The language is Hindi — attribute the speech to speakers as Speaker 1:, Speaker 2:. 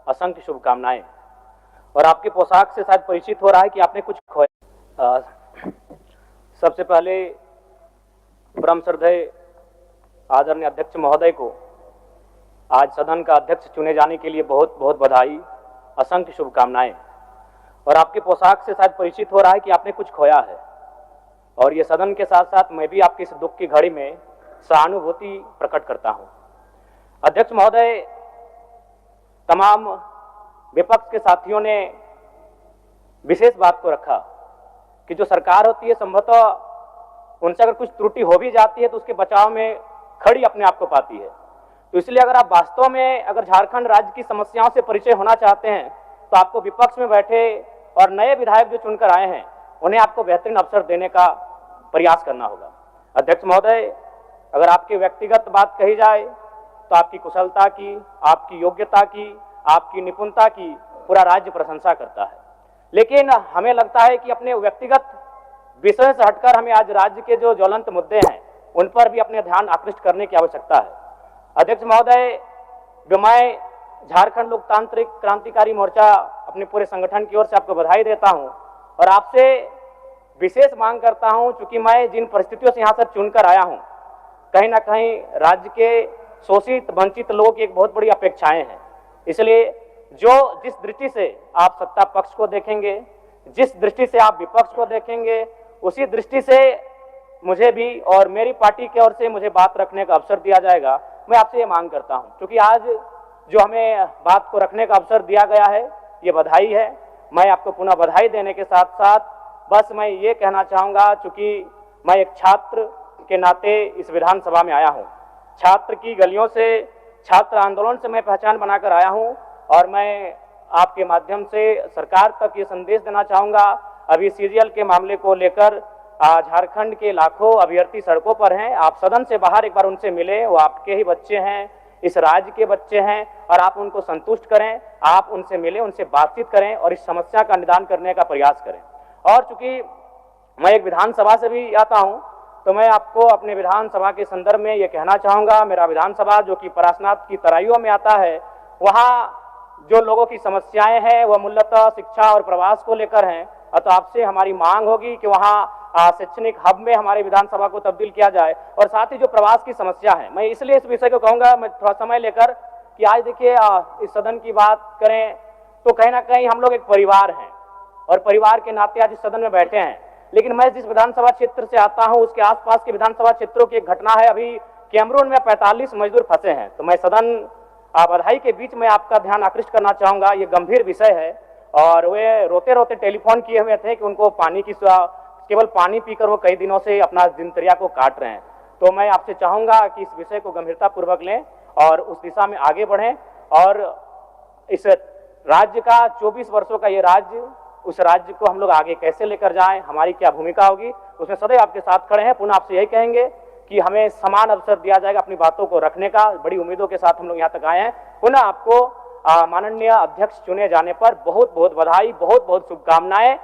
Speaker 1: असंख्य शुभकामनाएं। और आपके पोशाक से शायद परिचित हो रहा है कि आपने कुछ खोया। सबसे पहले परम श्रद्धेय आदरणीय अध्यक्ष महोदय को आज सदन का अध्यक्ष चुने जाने के लिए बहुत बहुत बधाई, असंख्य शुभकामनाएं। और आपके पोशाक से शायद परिचित हो रहा है कि आपने कुछ खोया है। और ये सदन के साथ साथ मैं भी आपकी इस दुख की घड़ी में सहानुभूति प्रकट करता हूं। अध्यक्ष महोदय, तमाम विपक्ष के साथियों ने विशेष बात को रखा कि जो सरकार होती है संभवतः उनसे अगर कुछ त्रुटि हो भी जाती है तो उसके बचाव में खड़ी अपने आप को पाती है। तो इसलिए अगर आप वास्तव में अगर झारखंड राज्य की समस्याओं से परिचय होना चाहते हैं तो आपको विपक्ष में बैठे और नए विधायक जो चुनकर आए हैं उन्हें आपको बेहतरीन अवसर देने का प्रयास करना होगा। अध्यक्ष महोदय, अगर आपकी व्यक्तिगत बात कही जाए तो आपकी कुशलता की, आपकी योग्यता की, आपकी निपुणता की पूरा राज्य प्रशंसा करता है। लेकिन हमें लगता है कि अपने व्यक्तिगत विषय से हटकर हमें आज राज्य के जो ज्वलंत मुद्दे हैं उन पर भी अपने ध्यान आकृष्ट करने की आवश्यकता है। अध्यक्ष महोदय, मैं झारखंड लोकतांत्रिक क्रांतिकारी मोर्चा अपने पूरे संगठन की ओर से आपको बधाई देता हूं और आपसे विशेष मांग करता हूं, चूंकि मैं जिन परिस्थितियों से यहां से चुनकर आया हूं, कहीं ना कहीं राज्य के शोषित वंचित लोगों की एक बहुत बड़ी अपेक्षाएं हैं। इसलिए जिस दृष्टि से आप सत्ता पक्ष को देखेंगे, जिस दृष्टि से आप विपक्ष को देखेंगे, उसी दृष्टि से मुझे भी और मेरी पार्टी की ओर से मुझे बात रखने का अवसर दिया जाएगा। मैं आपसे ये मांग करता हूं, क्योंकि आज जो हमें बात को रखने का अवसर दिया गया है ये बधाई है। मैं आपको पुनः बधाई देने के साथ साथ बस मैं ये कहना चाहूँगा, चूँकि मैं एक छात्र के नाते इस विधानसभा में आया हूँ, छात्र की गलियों से, छात्र आंदोलन से मैं पहचान बनाकर आया हूँ और मैं आपके माध्यम से सरकार तक ये संदेश देना चाहूँगा। अभी सीजीएल के मामले को लेकर झारखंड के लाखों अभ्यर्थी सड़कों पर हैं। आप सदन से बाहर एक बार उनसे मिले, वो आपके ही बच्चे हैं, इस राज्य के बच्चे हैं और आप उनको संतुष्ट करें, आप उनसे मिलें, उनसे बातचीत करें और इस समस्या का निदान करने का प्रयास करें। और चूंकि मैं एक विधानसभा से भी आता हूं तो मैं आपको अपने विधानसभा के संदर्भ में ये कहना चाहूँगा, मेरा विधानसभा जो कि परासनाथ की तराइयों में आता है, वहाँ जो लोगों की समस्याएं हैं वह मूलतः शिक्षा और प्रवास को लेकर हैं। तो आपसे हमारी मांग होगी कि वहाँ शैक्षणिक हब में हमारे विधानसभा को तब्दील किया जाए। और साथ ही जो प्रवास की समस्या है, मैं इसलिए इस विषय को कहूँगा, मैं थोड़ा समय लेकर, कि आज देखिए इस सदन की बात करें तो कहीं ना कहीं हम लोग एक परिवार हैं और परिवार के नाते आज इस सदन में बैठे हैं। लेकिन मैं जिस विधानसभा क्षेत्र से आता हूं उसके आसपास के विधानसभा क्षेत्रों की एक घटना है। अभी कैमरून में 45 मजदूर फंसे हैं। तो मैं सदन बधाई के बीच में आपका ध्यान आकृष्ट करना चाहूँगा, ये गंभीर विषय है और वे रोते रोते टेलीफोन किए हुए थे कि उनको पानी की, केवल पानी पीकर वो कई दिनों से अपना दिनचर्या को काट रहे हैं। तो मैं आपसे चाहूँगा कि इस विषय को गंभीरतापूर्वक लें और उस दिशा में आगे बढ़ें और इस राज्य का 24 वर्षों का ये राज्य, उस राज्य को हम लोग आगे कैसे लेकर जाएं, हमारी क्या भूमिका होगी, उसमें सदैव आपके साथ खड़े हैं। पुनः आपसे यही कहेंगे कि हमें समान अवसर दिया जाएगा अपनी बातों को रखने का। बड़ी उम्मीदों के साथ हम लोग यहाँ तक आए हैं। पुनः आपको माननीय अध्यक्ष चुने जाने पर बहुत बहुत बधाई, बहुत बहुत शुभकामनाएं।